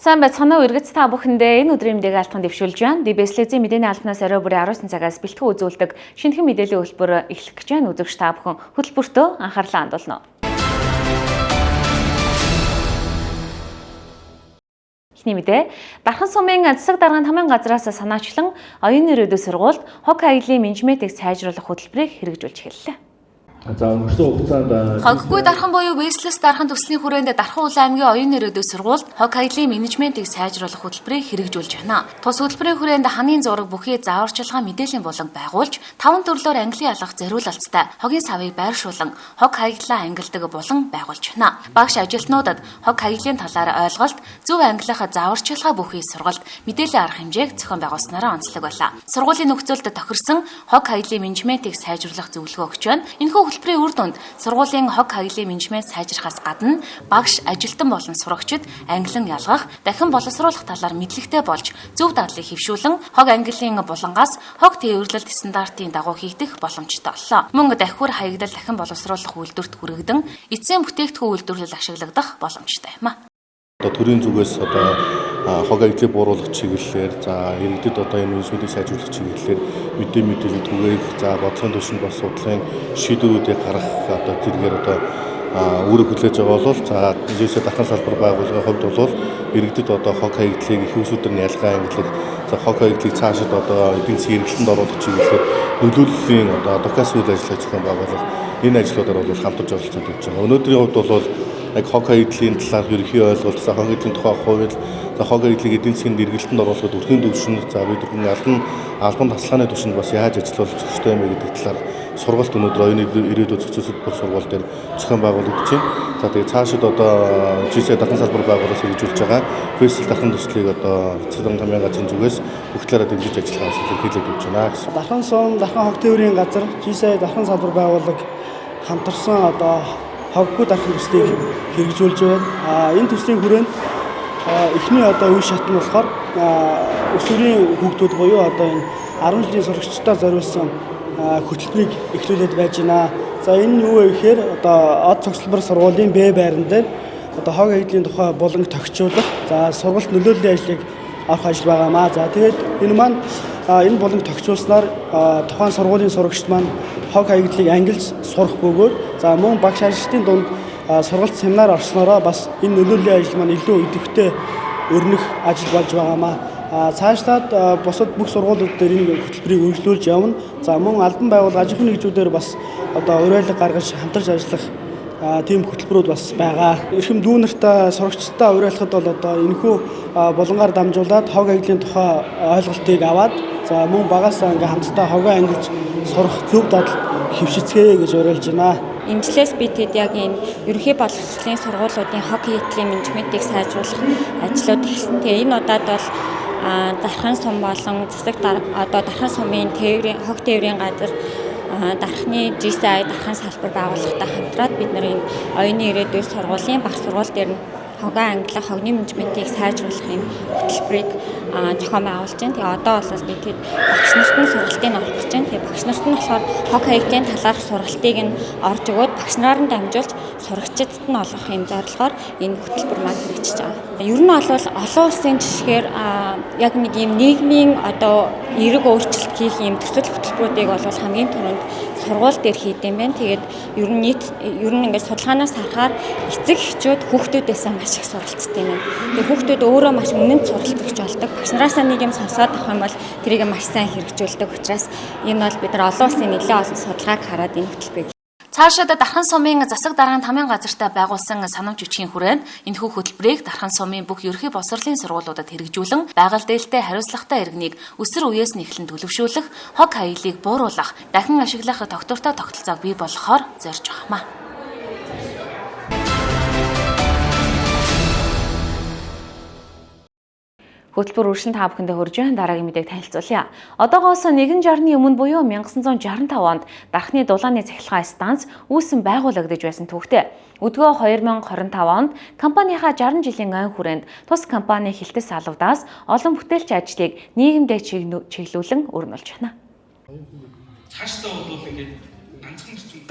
Сайн байцгаана уу эргэц та бүхэндээ энэ өдрийн мэдээг алтхан дэвшүүлж байна. DBS-ийн мэдээний албанаас орой бүрийн 19 цагаас бэлтгэн үзүүлдэг шинэхэн мэдээллийн хөтөлбөр эхлэх гэж байна. Үзэгч та бүхэн хөтөлбөртөө анхаарлаа хандуулна. Эхний мэдээ Дархан сумын засаг даргын хамын газраас санаачлан оюуны ирээдүйн сургуульд хог хаягдлын менежментийг сайжруулах хөтөлбөрийг хэрэгжүүлж эхэллээ. За өнгөрсөн хугацаанд Хоггүй дархан буюу Вестлес дархан төслийн хүрээнд Дархан улаан аймгийн оюуны ирээдүйн сургуульд хог хаягдлын менежментийг сайжруулах хөтөлбөрийг хэрэгжүүлж байна. Тус хөтөлбөрийн хүрээнд ханын зураг бүхий зааварчилгаа мэдээллийн болон байгуулж 5 төрлөөр англи ялгах зориулалттай хогийн савыг байршуулан хог хаягдлаа ангилдаг болон байгуулж байна. Багш ажилтнуудад хог хаягдлын талаар ойлголт, зөв ангилах зааварчилгаа бүхий сургалт, мэдээллийн арга хэмжээг зохион байгуулснараа онцлог байлаа. Сургуулийн нөхцөлд тохирсон хог хаягдлын менежментийг сайжруулах зөвлөгөө өгч байна. Энэхүү хөтөлбөрийн үр дүнд сургуулийн хог хаягдлын менежмент сайжрахаас гадна багш, ажилтан болон сурагчид англин ялгах, дахин боловсруулах талаар мэдлэгтэй болж зөв дадлыг хэвшүүлэн хог ангиллын булангаас хог тээвэрлэлт стандартын дагуу хийгдэх боломжтой боллоо. Мөн давхир хаягдал дахин боловсруулах үйлдвэрт хүрэгдэн эцсийн бүтээгдэхүүн үйлдвэрлэл ашиглагдах боломжтой юм а. Төрийн зүгээс хог хаягдлыг бууруулах чиглэлээр иргэдэд энэ менежментийг сайжруулах чиглэлээр мэдээлэл түгээх, бодлогын түвшинд бас судлалын шийдвэрүүдийг гаргах зэргээр үүрэг хүлээж байгаа бол жишээ дархан салбар байгууллагын хувьд бол иргэдэд хог хаягдлыг их усүдэр нь ялгаа ангилах, хог хаягдлыг цаашид эдийн засгийн эргэлтэнд оруулах чиглэлээр нөлөөллийн адвокаси үйл ажиллагаа зохион байгуулах энэ ажлуудаар бол хамтарч оролцоод явж байгаа. Өнөөдрийн хувьд бол яг хог хаягдлын талаар ерөнхий ойлголт, хог хаягдлын тухай хууль, хог хаягдлыг эдийн засгийн эргэлтэнд оруулахад өрхийн түвшинд, бид бүхэн албан тасалгааны түвшинд бас яаж ажиллах зохистой юм гэдэг талаар сургалт өнөөдөр оюуны ирээдүйн зохицуулалт бүх сургууль дээр зохион байгуулагдаж байна. Тэгээд цаашид жишээ дархан салбар байгууллагаас хэрэгжүүлж байгаа фэстивал дархан төслийг засаг даргын хамын газрын зүгээс бүх талаараа дэмжиж ажиллахаас илэрхийлээд явж байна гэсэн. Дархан сум, дархан хог тээврийн газар, жишээ дархан салбар байгууллага хамтарсан хоггүй дархан төслийг хэрэгжүүлж байна. Энэ төслийн хүрээнд эхний үе шат нь болохоор өсвөрийн хүүхдүүд буюу энэ 10 жилийн сурагчдаар зориулсан хөтөлбөрийг эхлүүлээд байж байна. За энэ юу вэ гэхээр од цогцлбор сургуулийн Б байран дээр хог хаягдлын тухай буланг тогтчуулах, сургалт нөлөөллийн ажлыг авах ажил байгаамаа. За тэгээд энэ маань энэ буланг тогтчуулснаар тухайн сургуулийн сурагчид маань хог хаягдлыг ангилж сурах бөгөөд мөн багш ажилтны дунд сургалт семинар орсноороо бас энэ нөлөөллийн ажил маань илүү идэвхтэй өрнөх ажил болж байгаамаа. Цаашлаад бусад бүх сургуулиуд дээр энэ хөтөлбөрийг үргэлжлүүлж явна. Мөн албан байгууллага аж ахуйн нэгжүүдээр бас уриалга гаргаж хамтарч ажиллах тийм хөтөлбөрүүд бас байгаа. Эрхэм дүүнерт сурагчдаа уриалгахад бол энэхүү булангаар дамжуулаад хог хаягдлын тухай ойлголтыг аваад мөн багаас хамтдаа хогоо ангилж сурах зөв дадал хэвшицгээе гэж уриалж байна. Инжилээс бид яг энэ ерөнхий боловсролын сургуулиудын хог хаягдлын менежментийг сайжруулах ажлууд эхэлсэн. Тэгээ энэ удаад бол Дархан сум болон засаг Дархан сумын хог тээврийн газар дархны GCI дархан салбар байгууллагатай хамтраад бид нар энэ оюуны ирээдүйн сургуулийн багш сургууль дээр хогоо ангилах, хогны менежментийг сайжруулахын хөтөлбөрийг зохион байгуулж байна. Тэгээ одоо бол нийтэд багш нарт нь сургалтыг олгож байна. Тэгээ багш нарт нь болохоор хог хаягдлын талаарх сургалтыг нь орж өгөөд багш нараар нь дамжуулж сурагчидад нь олгох юм зорилгоор энэ хөтөлбөр маань хэрэгжиж байгаа. Ер нь бол олон улсын жишгээр яг нэг юм нийгмийн эерэг өөрчлөлт хийх юм төсөл хөтөлбөрүүдийг бол хамгийн түрүүнд сургууль дээр хийдэм байх. Тэгээд ер нь ингээд судалгаанаас харахаар эцэг эхчүүд хүүхдүүдээс маш их суралцдаг юм. Тэгээд хүүхдүүд өөрөө маш үнэнд суралцагч болдог. Багш нараасаа нэг юм сонсоод авах юм бол тэрийг маш сайн хэрэгжүүлдэг учраас энэ бол бид нар олон улсын нэлээд олон судалгааг хараад энэ хөтөлбөрийг Цаашид Дархан сумын засаг даргын хамын газартай байгуулсан санамж хүчийн хүрээнд энэхүү хөтөлбөрийг Дархан сумын бүх ерөнхий боловсролын сургуулиудад хэрэгжүүлэн байгаль дээлтэй хариуцлагатай иргэнийг өсөр үеэс нь эхлэн төлөвшүүлэх, хог хаягдлыг бууруулах, дахин ашиглах тогтвортой тогтолцоог бий болгохоор зорж байгаамаа. Хөтөлбөр үргэлжлэн та бүхэндээ хүрж байна. Дараагийн мэдээг танилцуулъя. Одоогоос 160-ны өмнө буюу 1965 онд Дархны дулааны цахилгаан станц үүсэн байгуулагдаж байсан түүхтэй. Өдгөө 2025 онд компанийнхаа 60 жилийн айн хүрээнд тус компани хилтэс албадаас олон бүтээлч ажлыг нийгэмдээ чиглүүлэн өрнүүлж байна. Цаашдаа бол ингээд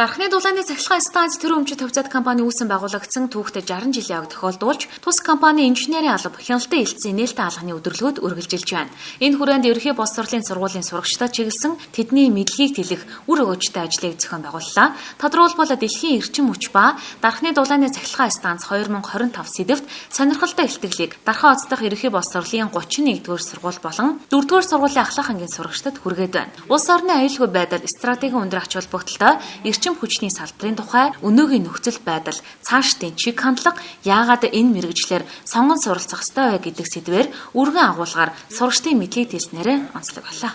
Дархны дулааны цахилгаан станц төрийн өмчит хувьцаат компани үүсэн байгуулагдсан түүхтэй 60 жилийн ог тохиолдуулж тус компани инженерийн алба хяналтын элцсийн нээлттэй алханы өдөрлгөөд үргэлжилж байна. Энэ хүрээнд ерөнхий боловсролын сургуулийн сурагчдаа чиглэсэн тэдний мэдлэгийг тэлэх үр өгөөжтэй ажлыг зохион байгууллаа. Тодорхойлбол дэлхийн эрчим хүч ба дархны дулааны цахилгаан станц 2025 сэдвт сонирхолтой илтгэлийг Дархан Оцдох ерөнхий боловсролын 31-р сургууль болон 4-р сургуулийн ахлах ангийн сурагчдад хүргээд байна. Улс орны аюулгүй байдал, стратегийн өндөр ач холбогдолтой эрчим хүчний салбарын тухай өнөөгийн нөхцөл байдал, цаашдын чиг хандлага, яагаад энэ мэргэжлэр сонгон суралцах ёстой вэ гэдэг сэдвээр өргөн агуулгаар сурагчдын мэдлэг тестнэрээ онцлог боллоо.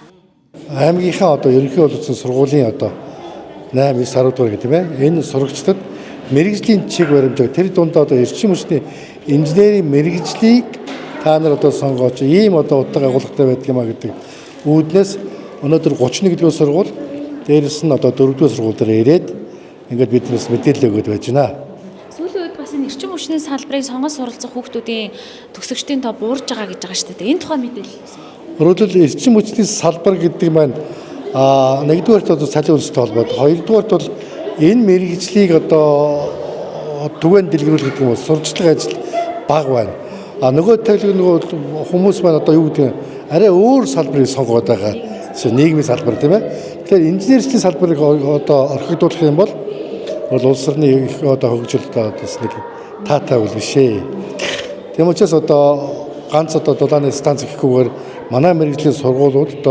Аймгийнхаа ерөнхий боловсролын сургуулийн 8-9 10 дугаар гэдэг юм ээ. Энэ сурагчдад мэргэжлийн чиг баримжааг тэр дундаа эрчим хүчний инженерийн мэргэжлийг та нар сонгооч ийм утга агуулгатай байдаг юм а гэдэг үүднээс өнөөдөр 31-р сургууль дээрээс нь 4-р сургууль дээр ирээд ингээд биднээс мэдээлэл өгöd байж байна. Сүүлийн үед бас энэ эрчим хүчний салбарыг сонгон суралцах хүүхдүүдийн төгсөгчдийн тоо буурж байгаа гэж байгаа шүү дээ. Энэ тухай мэдээлэл өгсөн. Өөрөлдөл эрчим хүчний салбар гэдэг маань нэгдүгээрт цалин үндэстэй холбоотой, хоёрдугаарт бол энэ мэргэжлийг түгээн дэлгэрүүлэх гэдэг юм бол сурчлага ажил бага байна. Нөгөө талыг хүмүүс маань юу гэдэг арай өөр салбарыг сонгоод байгаа. Нийгмийн салбар тийм ээ. Тэгэхээр инженерийн салбарыг орхигдуулах юм бол улс орны их хөгжил нэг таатай үл биш ээ. Тийм учраас ганц дулааны станц гэхгүйгээр манай мэргэжлийн сургуулиуд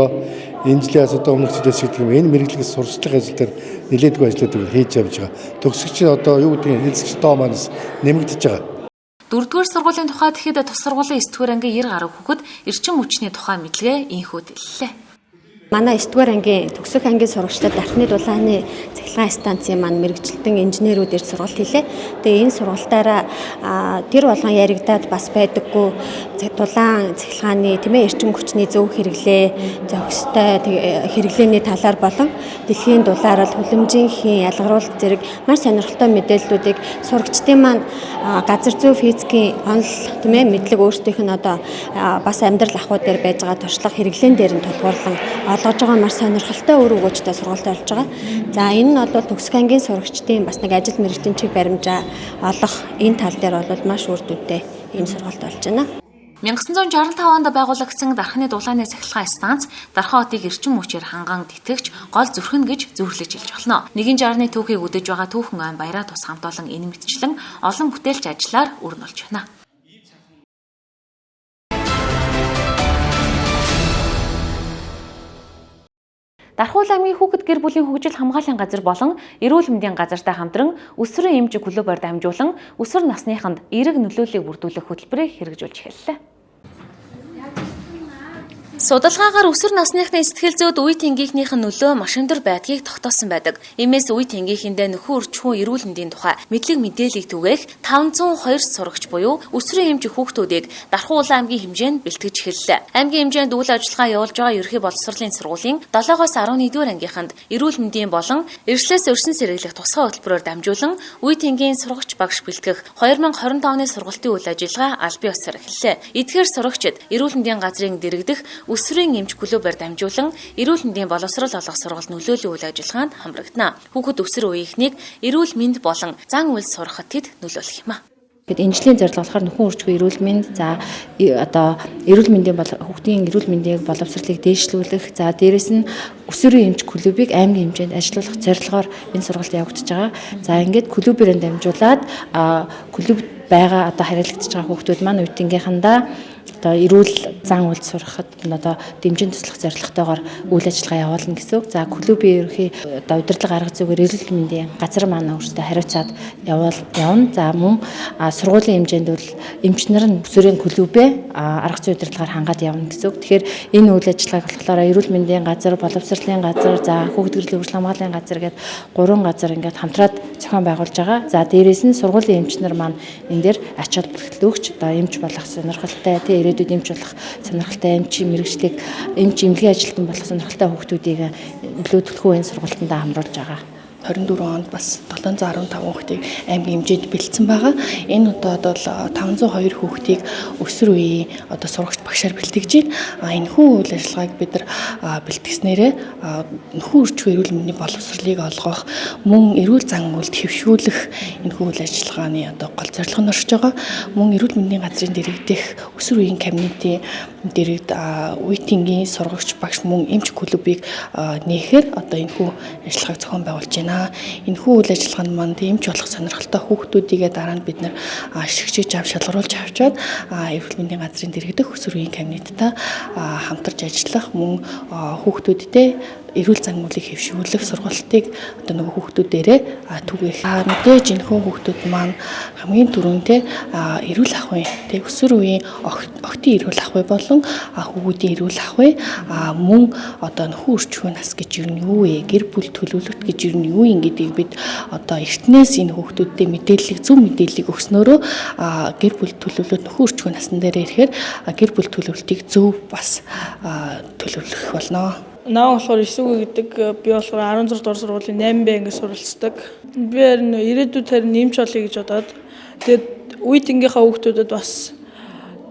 энэ жилээс өмнөх жилээс шиг энэ мэргэжлийн сурчлага ажил дээр нэлээдгүй ажлуудыг хийж явж байгаа. Төгсөгчийн юу гэдэг эцэгч тоо манаас нэмэгдэж байгаа. 4-р сургуулийн тухай тэгэхэд тус сургуулийн 9-р ангийн 90 гаруй хүүхэд эрчим хүчний тухай мэдлэгээ инхүү дэллээ. Манай 9-р ангийн төгсөх ангийн сурагчдад Дархны дулааны цахилгаан станцын маань мэргэжилтэн инженерүүд сургалт хийлээ. Тэгээ энэ сургалтаараа тэр болгон яригадаад бас байдаггүй дулаан цахилгааны эрчим хүчний зөв хэрэглээ, зохистой хэрэглээний талаар болон дэлхийн дулаараа хүлэмжийн ялгаруулалт зэрэг маш сонирхолтой мэдээллүүдийг сурагчдын маань газар зүй физикийн онол мэдлэг өөрсдийнх нь бас амьдрал ахуй дээр байж байгаа туршлага хэрэглэн дээр нь тулгуурлан олгож байгаа маш сонирхолтой үр өгөөжтэй сургалт болж байгаа. За энэ нь бол төгсөх ангийн сурагчдын бас нэг ажил мэргэжлийн чиг баримжаа олох энэ тал дээр бол маш үр дүнтэй ийм сургалт болж байна. 1965 онд байгуулагдсан Дархны дулааны цахилгаан станц Дархан хотыг эрчим хүчээр ханган тэтгэгч гол зүрхэн гэж зөвлөж хэлж болно. Нэгэн жарны түүхийг үдэж байгаа түүхэн айн баяраа тус хамт олон энэ мэтчлэн олон бүтээлч ажиллаар өрнөлж байна. Дархан аймгийн хүүхэд гэр бүлийн хөгжил хамгааллын газар болон эрүүл мэндийн газартай хамтран өсвөрийн эмч клубээр дамжуулан өсвөр насныханд эерэг нөлөөллийг бүрдүүлэх хөтөлбөрийг хэрэгжүүлж эхэллээ. Судалгаагаар өсвөр насныхны сэтгэл зүйд үе тэнгийнхнийхэн нөлөө маш өндөр байдгийг тогтоосон байдаг. Иймээс үе тэнгийнхэндээ нөхөн өрчхүүн эрүүл мэндийн тухай мэдлэг мэдээллийг түгээх 502 сурагч буюу өсвөрийн эмч хүүхдүүдийг Дархан аймгийн хэмжээнд бэлтгэж эхэллээ. Аймгийн хэмжээнд үйл ажиллагаа явуулж байгаа ерөнхий боловсролын сургуулийн 7-оос 11-р ангийнханд эрүүл мэндийн болон эрслээс өршин сэргийлэх тусгай хөтөлбөрөөр дамжуулан үе тэнгийн сурагч багш бэлтгэх 2025 оны сургалтын үйл ажиллагаа аль бие усаар эхэллээ. Эдгээр сурагчид эрүүл мэндийн газрын дэргэдэх өсвөрийн эмч клубээр дамжуулан эрүүл мэндийн боловсрол олгох сургалт нөлөөллийн үйл ажиллагаанд хамрагдана. Хүүхэд өсвөр үеийнхнийг эрүүл мэнд болон зан үйл сурахад тэд нөлөөлөх юм а. Гэт энэжлийн зорилго болохоор нөхөн үржгүй эрүүл мэнд эрүүл мэндийн хүүхдийн эрүүл мэндийн боловсролыг дээшлүүлэх дээрэс нь өсвөрийн эмч клубыг аймгийн хэмжээнд ажилуулах зорилгоор энэ сургалт явагдаж байгаа. За ингээд клубээр дамжуулаад клубд байгаа харилцаж байгаа хүүхдүүд маань үе тэнгийнхандаа эрүүл зан үйлд сурахад дэмжин туслах зорилготойгоор үйл ажиллагаа явуулна гэсэн үг. За клубийн ерөнхий удирдлага арга зүгээр эрүүл мэндийн газар маань өөрсдөө хариуцаад явна. За мөн сургуулийн хэмжээнд бол эмч нар нь өсвөрийн клубээ арга зүйн удирдлагаар хангаад явна гэсэн үг. Тэгэхээр энэ үйл ажиллагааг болохоор эрүүл мэндийн газар, боловсролын газар, за хүүхэд гэрлийн хөгжил хамгааллын газар гэдэг 3 газар ингээд хамтраад зохион байгуулж байгаа. За дээрээс нь сургуулийн эмч нар маань энэ дээр ач холбогдол өгч эмч болох сонирхолтой ирээдүйд эмч болох сонирхолтой эмчийн мэргэжлийг эмч эмнэлгийн ажилтан болох сонирхолтой хүүхдүүдийг нөлөөдөлхөө энэ сургалтанд хамруулж байгаа. 2024 онд бас 715 хүүхдийг аймгийн хэмжээнд бэлдсэн байгаа. Энэ удаад бол 502 хүүхдийг өсвөр үеийн одоо сурагч багшаар бэлтгэж байна. Энэхүү үйл ажиллагааг бид нар бэлтгэснээрээ нөхөн үржих эрүүл мэндийн боловсролыг олгох, мөн эрүүл зан үйлд хэвшүүлэх энэхүү үйл ажиллагааны одоо гол зорилго нь оршиж байгаа. Мөн эрүүл мэндийн газрын дэргэдэх өсвөр үеийн кабинетийн дэргэд үеийнгийн сурагч багш мөн эмч клубыг нээхээр одоо энэхүү ажиллагааг зохион байгуулж байна. Энэхүү үйл ажиллагаанд манд эмч болох сонирхолтой хүүхдүүдийгээ дараа нь бид нар ашигчиж шалгаруулж авчаад эрүүл мэндийн газрын дэргэдэх өсвөр үеийн кабинеттай хамтарч ажиллах, мөн хүүхдүүдтэй эрүүл зан үйлийг хэвшүүлэх сургалтыг одоо нөгөө хүүхдүүдээрээ түгээх. Мэдээж энэ хүүхдүүд маань хамгийн түрүүндээ эрүүл ахуйн өсвөр үеийн охидын эрүүл ахуй болон хүүхдийн эрүүл ахуй мөн одоо нөхөн үржихуйн нас гэж юу нь юу вэ? Гэр бүл төлөвлөлт гэж юу нь юу юм гэдгийг бид одоо эртнээс энэ хүүхдүүдтэй мэдээллийг зөв мэдээллийг өгснөөрөө гэр бүл төлөвлөлт нөхөн үржихуйн насн дээр ирэхээр гэр бүл төлөвлөлтийг зөв бас төлөвлөх болно. Наа болохоор 9 гэдэг би болохоор 16 дугаар сургуулийн 8 б ангид суралцдаг. Би харин ирээдүйд харин нэмч олъё гэж бодоод тэгээд үеийнхийнхаа хүүхдүүдэд бас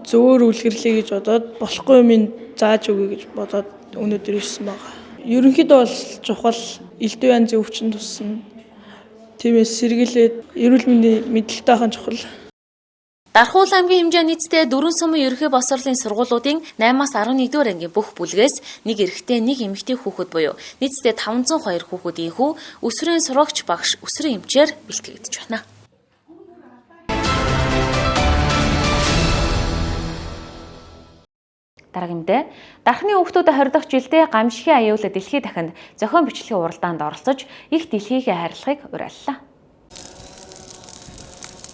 зөвөр үлгэрлэе гэж бодоод болохгүй юм зааж өгье гэж бодоод өнөөдөр ирсэн байгаа. Ерөнхийдөө бол чухал элдв янзын өвчин тусна. Тиймээс сэргийлээд эрүүл мэндийн мэдлэгтэй хань чухал. Дархуул аймгийн хэмжээ нийтдээ 4 сумын ерөнхий боловсролын сургуулиудын 8-аас 11-р ангийн бүх бүлгээс нэг эрэгтэй, нэг эмэгтэй хүүхэд буюу нийтдээ 502 хүүхэд ийхүү өсвөрийн сурагч багш, өсвөрийн эмчээр бэлтгэгдэж байна. Дараагийн мэдээ. Дархны хүүхдүүдэд хоригдох жилдээ гамшигын аюул дэлхийд дахинд зохион бичлэгийн уралдаанд оролцож их дэлхийгээ хайрлахыг уриаллаа.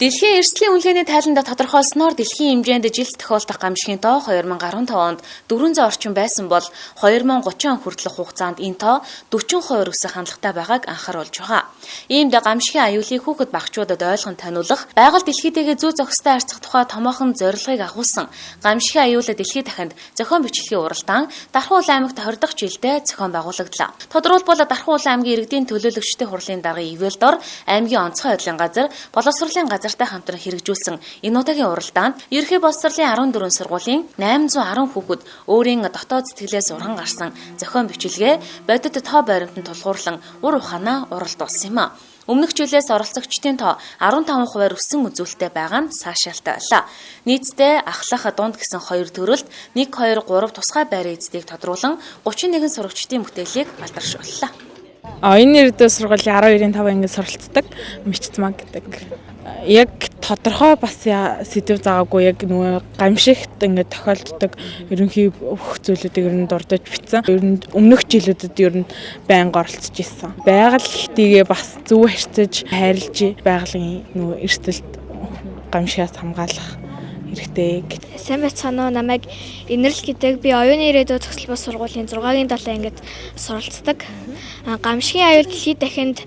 Дэлхийн эрсдлийн үнэлгээний тайландаа тодорхойлсноор дэлхийн хэмжээнд жилд тохиолдох гамшигын тоо 2015 онд 400 орчим байсан бол 2030 он хүртэлх хугацаанд энэ тоо 40% өсөх хандлагатай байгааг анхааруулж байгаа. Иймд гамшигын аюулыг хүүхэд багчуудад ойлгон таниулах, байгаль дэлхийтэйгээ зүй зохистой харьцах тухай томоохон зорилгыг агуулсан гамшигын аюул дэлхийд дахинд зохион бичлэгийн уралдаан Дархуул аймагт хоригдох жилдээ зохион байгуулагдлаа. Тодорхойлбол Дархуул аймгийн иргэдийн төлөөлөгчдийн хурлын даргын ивэлд ор аймгийн онцгой байдлын газар, боловсролын газар хамтран хэрэгжүүлсэн энэ удаагийн уралдаанд ерхий боловсролын 14 сургуулийн 810 хүүхэд өөрийн дотоод сэтгэлээс урган гарсан зохион бичлэгээ бодит тоо баримтанд тулгуурлан ур ухаанаа уралдуулсан юм а. Өмнөх жилээс оролцогчдын тоо 15% өссөн үзүүлэлттэй байгаа нь саашаалтай байлаа. Нийтдээ ахлах дунд гэсэн 2 төрөлд 1, 2, 3 тусгай байрын эздийг тодруулан 31 сурагчдын бүтээлийг алдаршууллаа. Энэ ирээдүйн сургуулийн 12-5 ангид суралцдаг Мичцмаг гэдэг. Яг тодорхой бас сэдв заагаагүй яг нөгөө гамшигт ингээд тохиолддог ерөнхий бүх зүйлүүдийг ер нь дурдж бичсэн. Ер нь өмнөх жилүүдэд ер нь байнга оролцож ирсэн. Байгаль ихтэйгээ бас зөв харьцаж хайрлж байгалийн нөгөө эрсдэлд гамшигаас хамгаалах хэрэгтэй. Сайн байцгаана уу, намайг Инэрл гэдэг. Би оюуны ирээдүйн төгсөл бос сургуулийн 6-гийн 7 ангид суралцдаг. Гамшигын аюул дэлхийд дахинд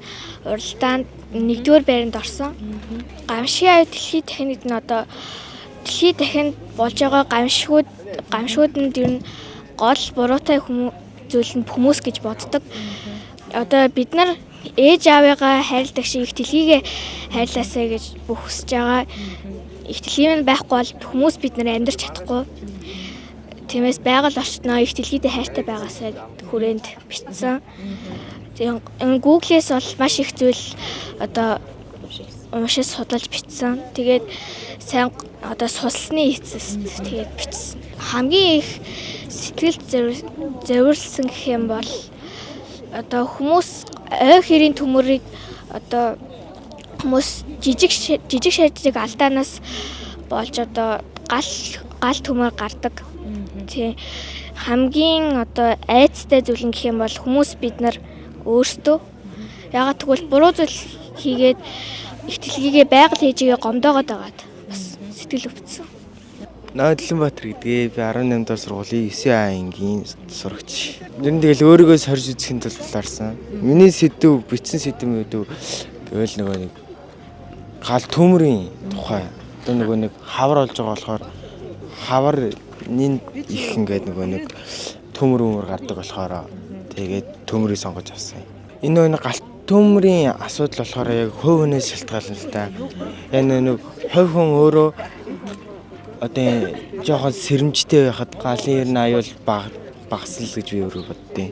уралдаанд 1-р байранд орсон. Гамшигын аюул дэлхийд дахинд нь одоо дэлхийд дахинд болж байгаа гамшигууданд ер нь гол буруутай зүйл нь хүмүүс гэж боддог. Одоо бид нар ээж аавыгаа хайрладаг шиг их дэлхийгээ хайрлаасаа гэж бүх хүсэж байгаа. Их дэлхийн байхгүй бол хүмүүс бид нар амьдарч чадахгүй. Тиймээс байгаль орчноо их дэлхийдээ хайртай байгаасаа хүрээнд бичсэн. Тэгээ Google-с бол маш их зүйл одоо уншиж судалж бичсэн. Тэгээд сайн одоо сусласны эцэст тэгээд бичсэн. Хамгийн их сэтгэл зориулсан гэх юм бол одоо хүмүүс ой хэрийн төмөрийг одоо хүмүүс жижиг шажиг алдаанаас болж одоо гал төмөр гардаг. Тий хамгийн одоо айцтай зүйл нь гэх юм бол хүмүүс бид нар өөрсдөө ягаад тэгвэл буруу зүйл хийгээд их дэлхийгээ байгаль хийжигээ гомдоогоод байгаад бас сэтгэл өвдсөн. Наадланбаатар гэдгээ би 18 дахь сургуулийн 9А ангийн сурагч. Ер нь тэгэл өөрийгөө сорж үзэхийн тулд ларсан. Миний сэдв бичсэн сэдвүүд гэвэл нөгөө нэг гал төмөрийн тухай. Одоо нөгөө нэг хавар олж байгаа болохоор хавар нин их ингээд нөгөө нэг төмөр гардаг болохоор тэгээд төмөрийг сонгож авсан. Энэ нөгөө төмрийн асуудал болохоор яг хувь хүнээс шалтгаална л да. Яг нэг хувь хүн өөрөө одоо жоохон сэрэмжтэй байхад галын ер нь аюул багасл гэж би өөрөө боддیں۔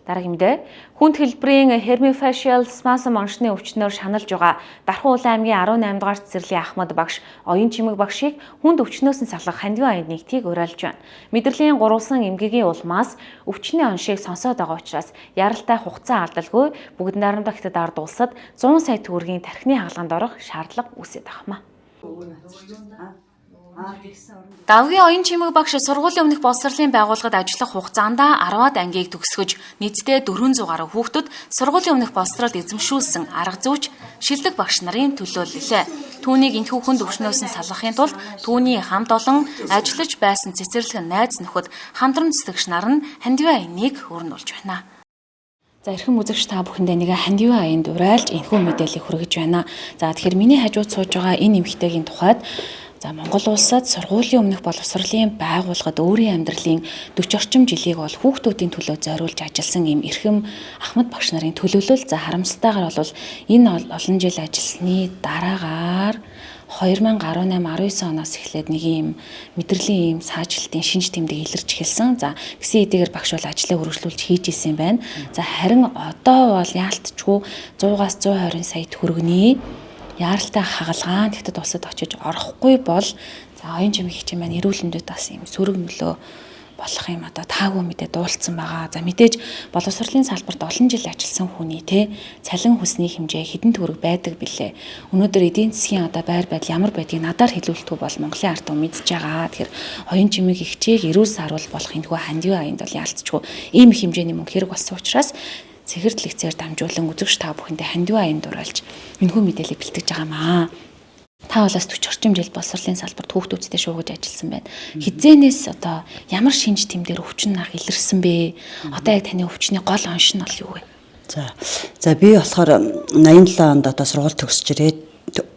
Дараагийн мэдээ хүнд хэлбэрийн hemifacial spasm оншны өвчнөөр шаналж байгаа Дархан Улаан аймгийн 18 дугаар цэцэрлэгийн Ахмад багш оюун чимэг багшийг хүнд өвчнөөс нь салах хандиван аянд нэгтгийг уриалж байна. Мэдрэлийн гурвалсан эмгэгийн улмаас өвчний оншийг сонсоод байгаа учраас яралтай хугацаа алдалгүй бүгд найрамдах хятад ард улсад 100 сая төгрөгийн тархины хаалганд орох шаардлага үүсэж байна. Давгийн оюун чимэг багш сургуулийн өмнөх боловсролын байгууллагад ажиллах хугацаанд 10-аад ангийг төгсгөж нийтдээ 400 гаруй хүүхдүүд сургуулийн өмнөх боловсролд эзэмшүүлсэн арга зүйч шилдэг багш нарын төлөөллөө. Түүнийг энэхүү хүнд өвчнөөс нь салгахын тулд түүний хамт олон ажиллаж байсан цэцэрлэгэн найз нөхөд хамтран цэцэгч нар нь хандиван аяныг өрнүүлж байна. За эрхэм үзэгч та бүхэндээ нэг хандиван аянд уриалж энэхүү мэдээллийг хүргэж байна. За тэгэхээр миний хажууд сууж байгаа энэ эмэгтэйгийн тухайд Монгол улсад сургуулийн өмнөх боловсролын байгууллагад өөрийн амьдралын 40 орчим жилийг бол хүүхдүүдийн төлөө зориулж ажилласан юм эрхэм Ахмад багш нарын төлөөлөл за харамсалтайгаар бол энэ олон жил ажилласны дараагаар 2018-19 оноос эхлээд нэг юм мэдрэлийн юм саажилтын шинж тэмдэг илэрч эхэлсэн. За гисэн эдгээр багш бол ажлаа үргэлжлүүлж хийж исэн байна. За харин одоо бол яалтчгүй 100-аас 120 сая төгрөгийн яаралтай хагалгаан хятад улсад очиж орохгүй бол за оюун чимэг хичээл маань эрүүл мэндэд бас юм сөрөг нөлөө болох юм одоо таагүй мэдээ дуулцсан байгаа. За мэдээж боловсролын салбарт олон жил ажилласан хүний цалин хүсний хэмжээ хэдэн төгрөг байдаг билээ. Өнөөдөр эдийн засгийн одоо байр байдал ямар байдгийг надаар хэлүүлэхгүй бол Монголын ард түмэн мэдж байгаа. Тэгэхээр оюун чимэг хичээл эрүүл саруул болох энэхүү хандиван аянд бол яалтчгүй ийм их хэмжээний мөнгө хэрэг болсон учраас цэгэр лекцээр дамжуулан үзэгч та бүхэндээ хандиван аянд уриалж энэхүү мэдээлэл бэлтгэж байгаа маа. Та болоос 40 орчим жил боловсролын салбарт хүүхдүүдтэй шуугиж ажилласан байна. Хизээнээс одоо ямар шинж тэмдгээр өвчин анх илэрсэн бэ? Одоо яг таны өвчний гол онш нь бол юу вэ? За би болохоор 87 онд одоо сургууль төгсөж ирээд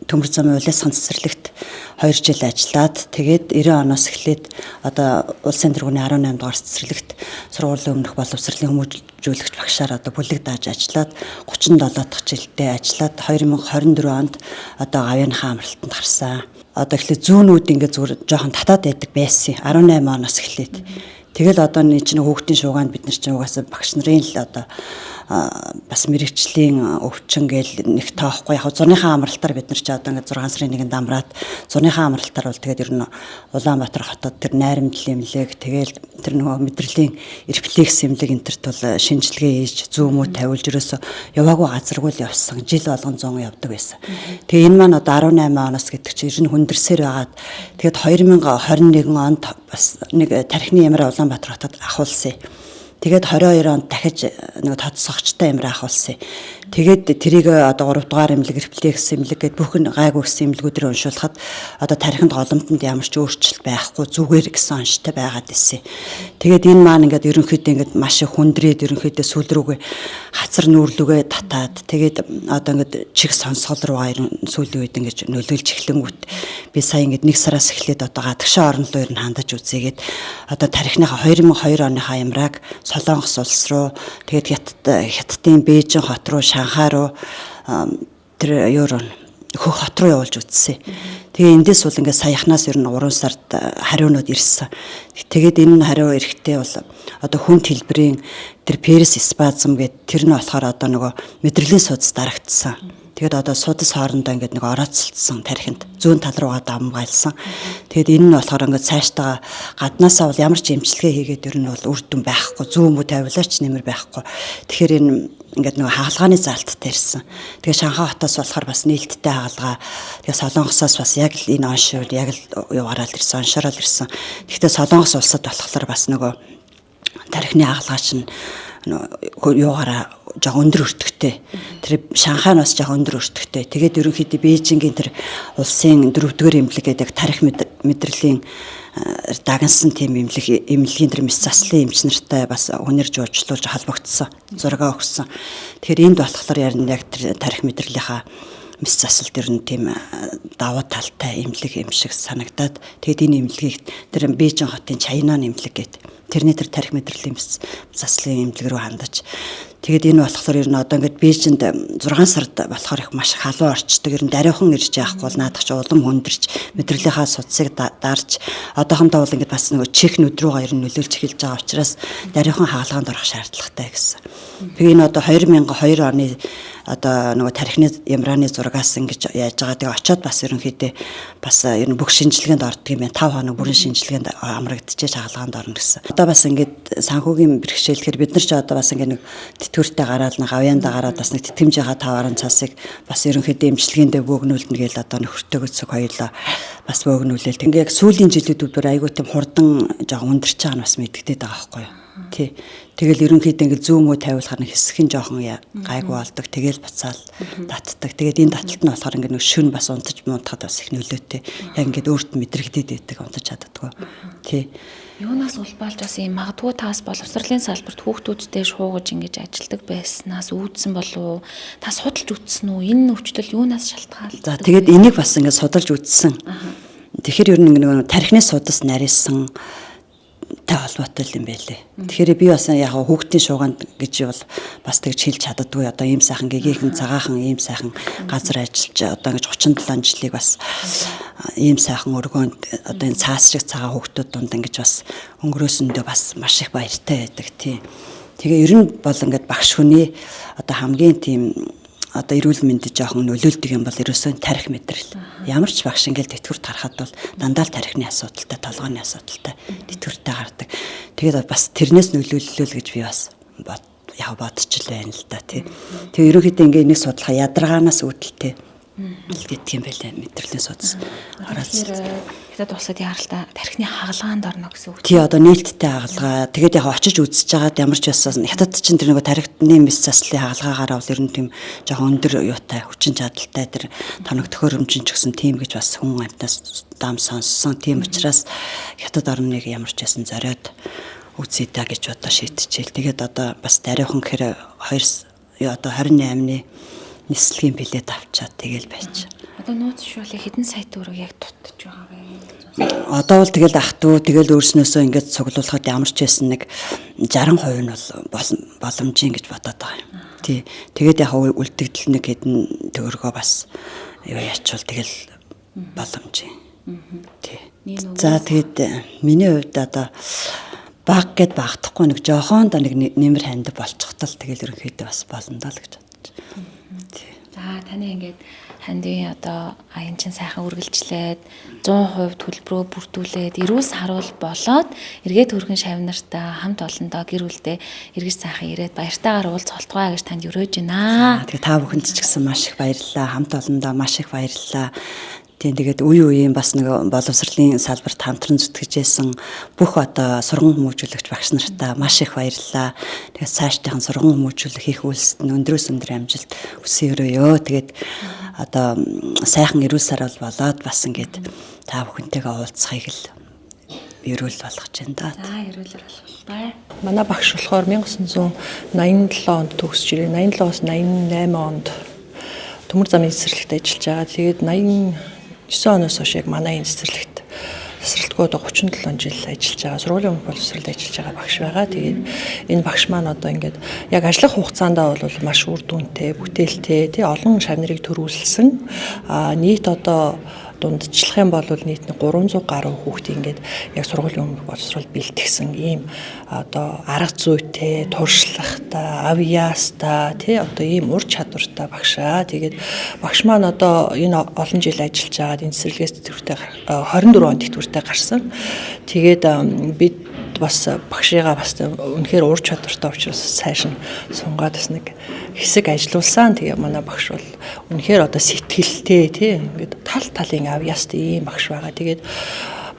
Төмөр замын улсын цэцэрлэгт 2 жил ажиллаад тэгээд 90 оноос эхлээд одоо улсын тэргүүний 18 дугаар цэцэрлэгт сургуулийн өмнөх боловсролын хүмүүжүүлэгч багшаар одоо бүлэг дааж ажиллаад 37 дахь жилдээ ажиллаад 2024 онд одоо гавьяаныхаа амралтанд гарсан. Одоо эхлээд зүүнүүд ингээд зүгээр жоохон татаад байдаг байсан 18 оноос эхлээд. Тэгэл одоо нэг хүүхдийн шуугаанд бид нар чинь угаасаа багш нарын л одоо бас мэрэгчлийн өвчин гээл нэг тоохгүй яг зурныхаа амралтаар бид нар ч одоо ингээд 6 сарын 1-нд амраад зурныхаа амралтаар бол тэгээд ер нь Улаанбаатар хотод тэр найрамдлын эмнэлэг тэгэл тэр нөгөө мэдрэлийн рефлекс эмнэлэг энтерт бол шинжилгээ хийж зүүмүүд тавиулж ерөөсө яваагүй газаргүй л явсан жил болгон 100 явдаг байсан. Тэгээ энэ маань одоо 18 оноос гэдэг чинь ер нь хүндэрсээр байгаад тэгээд 2021 онд бас нэг тархины ямраа Улаанбаатар хотод ахуулсан. Тэгээд 22 онд дахиж нэг тодсогчтой ямраа ахуулсан. Тэгээд тэрийг одоо 3 дугаар эмнэлэг рефлекс эмнэлэг гэдэг бүхэн гайгүй гэсэн эмнэлгүүдээр уншуулхад одоо тархинд голомтонд ямар ч өөрчлөлт байхгүй зүгээр гэсэн онцтой байгаад ирсэн. Тэгээд энэ маань ингээд ерөнхийдөө ингээд маш их хүндрээд ерөнхийдөө сүүл рүүгээ хацар нүүрлүгээ татаад тэгээд одоо ингээд чих сонсгол руугаа сүүлийн үед ингээд нөлөөлж эхлэнгүүт би сая ингээд 1 сараас эхлээд одоо гадагшаа орон руу ер нь хандаж үзээгээд одоо тархиныхаа 2002 оныхаа ямрааг Солонгос улс руу тэгээд Хятадын Бээжин хот руу Шанхай руу тэр хөх хот руу явуулж үзсэн. Тэгээ эндээс бол ингээд саяхнаас ер нь 3 сард хариунууд ирсэн. Тэгээд энэ хариу эрэхтэй бол одоо хүнд хэлбэрийн тэр перис спазм гэдэг тэр нь болохоор одоо нөгөө мэдрэлийн судас дарагдсан. Тэгээд одоо судас хоорондоо ингээд нэг орооцолцсон тархинд зүүн тал руугаа дамгайлсан. Тэгээд энэ нь болохоор ингээд цаашдаа гаднаасаа бол ямар ч эмчилгээ хийгээд ер нь бол үр дүн байхгүй, зүүн мүү тавилаач нэмэр байхгүй. Тэгэхээр энэ ингээд нэг хаалгааны заалттай ирсэн. Тэгээ Шанхай хотоос болохоор бас нээлттэй хаалгаа. Тэгээ Солонгосоос бас яг л энэ онш яг л яваарал ирсэн, оншорол ирсэн. Гэхдээ Солонгос улсад болохоор бас нөгөө тархины хаалгаа чинь юугаараа жоо өндөр өртөгтэй. Тэр Шанхай нь бас жоо өндөр өртөгтэй. Тэгээд ерөнхийдөө Бээжингийн тэр улсын 4-р эмнэлэг гэдэг тарих мэдрэлийн дагнсан тийм эмнэлгийн тэр мэс заслын эмч нартай бас өнөр жуулчлуулж холбогдсон. Зураг өгсөн. Тэгэхээр энд болохоор яг тэр тарих мэдрэлийнхаа мэс засалт ер нь тийм давуу талтай эмнэлэг юм шиг санагдаад тэгээд энэ эмнэлгийг тэр Бээжин хотын Чайнан эмнэлэг гэдэг тэрний тэр тарих мэдрэлийн мэс заслын эмнэлэг рүү хандаж тэгээд энэ болохоор ер нь одоо ингээд Бээжинд 6 сард болохоор их маш халуун орчдөг ер нь даруйхан ирж яахгүй бол наадах ч улам хүндэрч мэдрэлийнхаа судсыг дарж одоохондоо бол ингээд бас нөгөө чих нүд рүү ер нь нөлөөлж эхэлж байгаа учраас даруйхан хаалганд орох шаардлагатай гэсэн. Тэгээ энэ одоо 2002 оны одоо нөгөө тарихны Ямраны зурагаас ингэж яаж байгаа. Тэгээ очиод бас ерөнхийдөө бас ер нь бүх шинжилгээнд ордог юм байна. 5 хоног бүрэн шинжилгээнд амрагдчихэж хаалгаанд орно гэсэн. Одоо бас ингээд санхүүгийн бэрхшээлхээр бид нар ч одоо бас ингээд нэг тэтгэвртэй гараад нэг авьяандаа гараад бас нэг тэтгэмжийнхаа 5 цасыг бас ерөнхийдөө эмчилгээндээ бөөгнүүлнэ гээл одоо нөхөртөө göцөг хоёулаа бас бөөгнүүлээл. Тэгээ яг сүүлийн жилүүд бүр айгүй тийм хурдан жоо өндөрч байгаа нь бас мэддэгдээд байгаа байхгүй юу. Тий. Тэгэл ерөнхийдөө ингээд зүүн муу тавиулахаар нэг хэсэг нь жоохон гайгүй болдог. Тэгэл буцаал татдаг. Тэгээд энэ таталт нь болохоор ингээд нэг шүн бас унтаж муутахад бас их нөлөөтэй. Яг ингээд өөрт мэдрэгдээд байдаг унтаж чаддаггүй. Тий. Юунаас улбаалж бас юм магадгүй таас боловсролын салбарт хүүхдүүдтэй шуугаж ингэж ажилдаг байснаас үүдсэн болов уу? Та судалж үзсэн үү? Энэ өвчлөл юунаас шалтгаалж? За тэгээд энийг бас ингээд судалж үзсэн. Тэгэхээр ер нь нэг тархины судас нарийнсан тай холбоотой юм байлээ. Тэгэхээр би бас яг хүүхдийн шууганд гэж бол бас тэгж хэлж чаддаггүй. Одоо ийм сайхан гэгээхэн цагаахан ийм сайхан газар ажиллаж одоо ингэж 37 жилиг бас ийм сайхан өргөөнд одоо энэ цаас шиг цагаан хүүхдүүд дунд ингэж бас өнгөрөөсөндөө бас маш их баяртай байдаг тий. Тэгээ ер нь бол ингээд багш хүний одоо хамгийн тийм одоо эрүүл мэндэд жоохон нөлөөлдөг юм бол ерөөсөө тарих мэдрэл. Ямар ч багш ингээл тэтгэврт гарахад бол дандаа л тарихны асуудалтай, толгойн асуудалтай тэтгэвртээ гардаг. Тэгээд бас тэрнээс нөлөөллөө л гэж би бас бодчих л байна л да тий. Тэгээ ерөнхийдөө ингээ энийг судлахаа ядаргаанаас үүдэлтэй гэдэг юм байлаа мэдрэлийн судас. Хятад улсад яаралтай тархины хагалгаанд орно гэсэн үг. Тий одоо нээлттэй хагалгаа. Тэгээд яг очиж үзэж байгаад ямар ч байсан хятад чинь тэр нэг тархины мэс заслын хагалгаагаараа бол ер нь тийм жоохон өндөр юутай хүчин чадалтай тэр тоног төхөөрөмжин ч гэсэн тийм гэж бас хүн амтнаас дам сонссон. Тийм учраас хятад орныг ямар ч байсан зориод үзье та гэж одоо шийдчихээл. Тэгээд одоо бас даруйхан гэхээр 28-ны нислэгийн билет авчаад тэгэл байж. Одоо нууц шуулын хэдэн сая төгрөг яг дутж байгаа вэ? Одоо бол тэгэл ах トゥ тэгэл өөрснөөсөө ингэж цуглуулахад ямар ч байсан нэг 60% нь бол боломжийн гэж бодоод байгаа юм. Тий. Тэгээд яг үлдэгдэл нэг хэдэн төгрөгөө бас юу ячвал тэгэл боломжийн. Тий. За тэгээд миний хувьд одоо баг гэд багтахгүй нэг жоохон да нэг нэмэр ханд болчихтол тэгэл ерөнхийдөө бас болно даа л гэж бодож байна. За таны ингээд хандын одоо аян чин сайхан үргэлжлээд 100% төлбөрөө бүрдүүлээд эрүүл харуул болоод эргээд хөргөн шавнартаа хамт олондоо гэр бүлдээ эргэж сайхан ирээд баяртайгаар уулзалтгай гэж танд өрөөж байна. Тэгээ та бүхэнд ч гэсэн маш их баярлалаа. Хамт олондоо маш их баярлалаа. Тэгээд үеийн бас нэг боловсролын салбарт хамтран зүтгэжсэн бүх одоо сургууль хүмүүжүүлэгч багш нартаа маш их баярлалаа. Тэгээд цаашдынхан сургууль хүмүүжүүлэх хийх үйлсэд өндрөөс өндөр амжилт хүсье өрөөё. Тэгээд одоо сайхан эрүүл сарвал болоод бас ингээд та бүхэнтэйгээ уулзахыг л эрүүл болгож байна да. За эрүүлэр болголтой. Манай багш болохоор 1987 онд төгсөж ирээ. 87-аас 88 онд төмөр замын цэцэрлэгт ажиллаж байгаа. Тэгээд 89 оноос хойш яг манай энэ цэцэрлэгт тасралтгүй одоо 37 жил ажиллаж байгаа. Сургуулийн өмнөх боловсролд ажиллаж байгаа багш байгаа. Тэгээд энэ багш маань одоо ингээд яг ажиллах хугацаандаа бол маш үр дүнтэй, бүтээлтэй, тий олон шав нарыг төрүүлсэн. Нийт одоо дундчлах юм бол нийт 300 гаруй хүүхд ингээд яг сургуулийн өмнөх боловсролд бэлтгэсэн ийм одоо арга зүйтэй, туршлагатай, авьяастай тий одоо ийм ур чадвартай багшаа. Тэгээд багш маань одоо энэ олон жил ажиллаж байгаад энэ цэцэрлэгээс тэтгэвртэй 24 онд тэтгэвртэй гарсан. Тэгээд бид бас багшигаа бас үнэхээр ур чадвартай учраас цааш нь сунгаад бас нэг хэсэг ажиллуулсан. Тэгээ манай багш бол үнэхээр одоо сэтгэлтэй тий ингээд тал талын авьяастай ийм багш байгаа. Тэгээд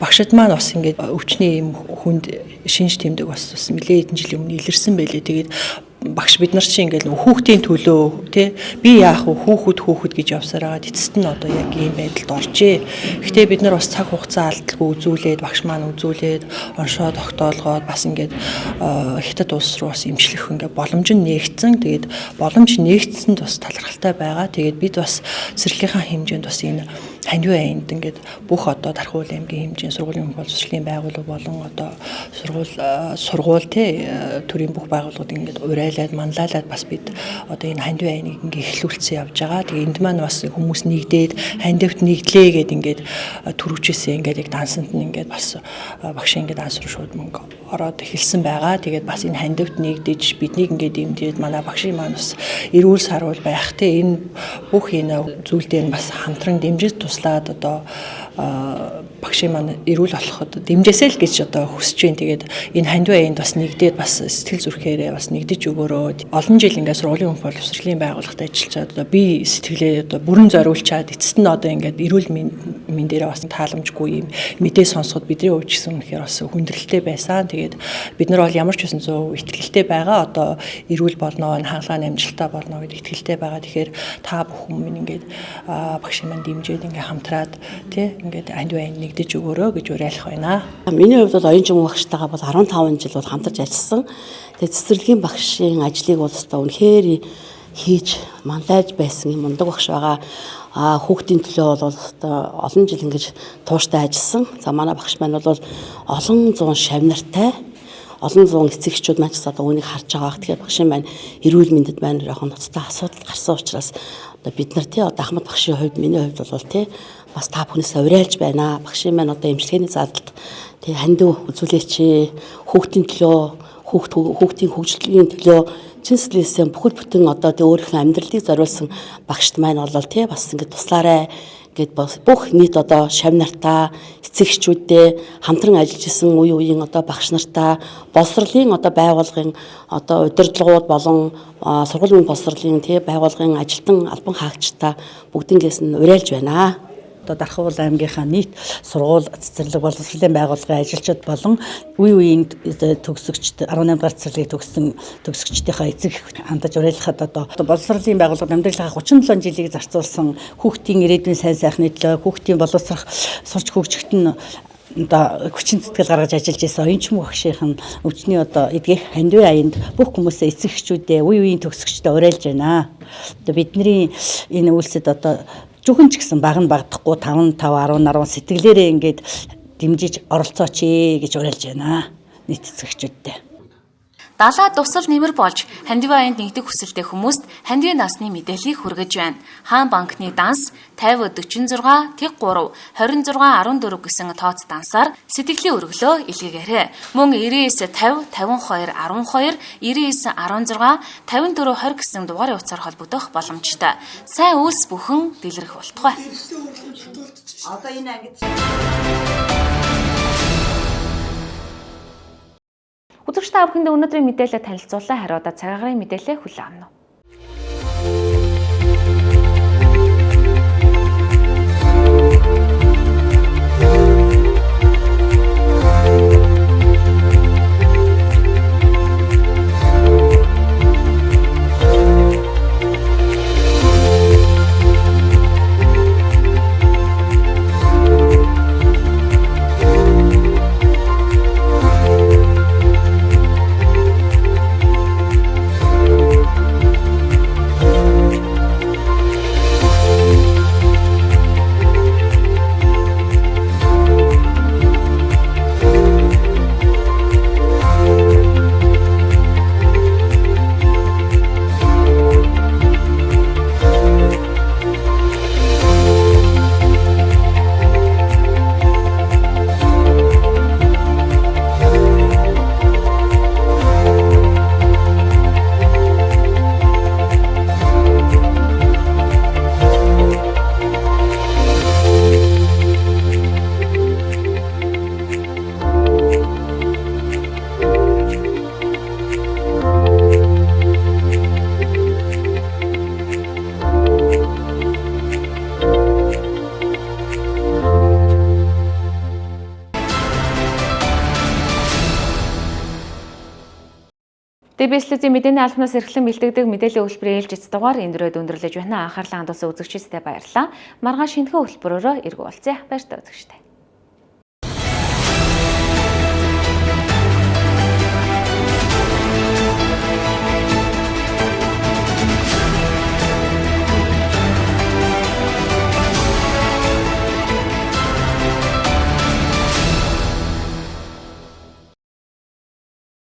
багшид маань бас ингээд өвчний юм хүнд шинж тэмдэг бас нэлээд хэдэн жилийн өмнө илэрсэн байлээ. Тэгээд багш бид нар чинь ингээд хүүхдийн төлөө тий би яах вэ хүүхэд гэж явсараад эцэст нь одоо яг ийм байдалд оржээ. Гэхдээ бид нар бас цаг хугацаа алдалгүй үзүүлээд багш маань үзүүлээд оншоо тогтоолгоод бас ингээд хятад улс руу бас эмчлэх ингээд боломж нь нээгдсэн. Тэгээд боломж нээгдсэнд бас талархалтай байгаа. Тэгээд бид бас цэцэрлэгийнхаа хэмжээнд бас энэ хандив аянд ингээд бүх одоо Дархан аймгийн хэмжээний сургуулийн боловсролын байгууллага болон одоо сургууль тий төрийн бүх байгууллагууд ингээд урайлаад манлайлаад бас бид одоо энэ хандив аяныг ингээд эхлүүлсэн явж байгаа. Тэгээ энд маань бас хүмүүс нэгдээд хандивт нэгдлээ гэд ингээд төрөвчээсээ ингээд яг дансанд нь ингээд бас багш ингээд данс руу шууд мөнгө ороод эхэлсэн байгаа. Тэгээд бас энэ хандивт нэгдэж биднийг ингээд дэмжиж манай багшийн маань бас эрүүл сарвал байх тий энэ бүх энэ зүйл дээр бас хамтран дэмжиж туслаад одоо багшийн маань эрүүл болоход дэмжээсэй л гэж одоо хүсэж байна. Тэгээд энэ хандив аянд бас нэгдээд бас сэтгэл зүрхээрээ бас нэгдэж өгөөрөө олон жил ингээд сургуулийн боловсролын байгууллагад ажиллаад одоо би сэтгэлээ одоо бүрэн зориулчаад эцэст нь одоо ингээд эрүүл мэндийн дээр бас тааламжгүй юм мэдээ сонсоход бидний хувьд гэсэн үнэхээр бас хүндрэлтэй байсан. Тэгээд бид нар бол ямар ч байсан 100% итгэлтэй байгаа. Одоо эрүүл болно, хаалгааны амжилттай болно гэдэг итгэлтэй байгаа. Тэгэхээр та бүхэн минь ингээд багшийн маань дэмжиж ингээд хамтраад тий ингээд хандив аянд нэгдэж өгөөрөө гэж уриалах байна. Миний хувьд бол оюун жимгэн багштайгаа бол 15 жил бол хамтарч ажилласан. Тэгээд цэцэрлэгийн багшийн ажлыг бол өстой үнэхээр хийж мандаж байсан юм мундаг багш байгаа. Хүүхдийн төлөө бол олон жил ингэж тууштай ажилласан. За манай багш маань бол олон зуун шавнартай, олон зуун эцэг эхчүүд маань ч одоо үүнийг харж байгаа. Тэгэхээр багшийн маань эрүүл мэндэд маань яг ноцтой асуудал гарсан учраас одоо бид нар тий одоо Ахмад багшийн хувьд миний хувьд бол тий бас та бүхнээс урайлж байна. Багшийн маань одоо эмчилгээний заалд тий хандив үзүүлээч, хүүхдийн төлөө хүүхдийн хөгжлийн төлөө чин сэтгэлээсээ бүхэл бүтэн одоо тий өөрийнхөө амьдралыг зориулсан багшд маань бол тий бас ингэ туслаарай гэд бүх нийт одоо шав нартаа эцэг эхчүүдтэй хамтран ажиллаж исэн үеийн одоо багш нартаа боловсролын одоо байгууллагын одоо удирдлагууд болон сургуулийн боловсролын тий байгууллагын ажилтан албан хаагчдаа бүгднгээс нь уриалж байна. Дархан аймгийнхаа нийт сургууль цэцэрлэг боловсролын байгууллагын ажилчид болон үеийн төгсөгчд 18 дугаар цэцэрлэгийг төгссөн төгсөгчдийнхээ эцэг хандаж уриалахад одоо боловсролын байгууллага амьдралынхаа 37 жилийг зарцуулсан хүүхдийн ирээдүйн сайн сайхны төлөө хүүхдийн боловсрох сурч хөгжихт нь одоо хүчин зүтгэл гаргаж ажиллаж байсан оюун чимэг багшийн өвчний одоо эдгэх хандив аянд бүх хүмүүсээ эцэг эхчүүдээ үеийн төгсөгчдөө уриалж байна. Одоо бидний энэ үйлсэд одоо зөвхөн ч гэсэн баг нь багдахгүй 5 10 сэтгэлээрээ ингээд дэмжиж оролцооч гэж уриалж байна нийт эцэгчүүдтэй. Далаа тусал нэмэр болж хандив аянд нэгдэх хүсэлтэй хүмүүст хандивын насны мэдээллийг хүргэж байна. Хаан банкны данс 50 46 тэг 3 26 14 гэсэн тооц дансаар сэтгэлийн өргөлөө илгээгээрэй. Мөн 99 50 52 12 99 16 54 20 гэсэн дугаарын утсаар холбогдох боломжтой. Сайн үйлс бүхэн дэлгэрэх болтугай. Одоо энэ ангид Үзэгч та бүхэнд өнөөдрийн мэдээлэлд танилцууллаа. Харин одоо цаг агаарын мэдээлэлээ хүлээн авна. TBS-ийн мэдээний албанаас эрхлэн бэлтгэдэг мэдээллийн хөтөлбөрийн ээлжид дугаар энэ дөрөв өндөрлөж байна. Анхаарлаа хандуулсан үзэгчдэд баярлалаа. Маргааш шинэхэн хөтөлбөрөөрөө эргүүлцээ. Баяр та үзэгчдээ.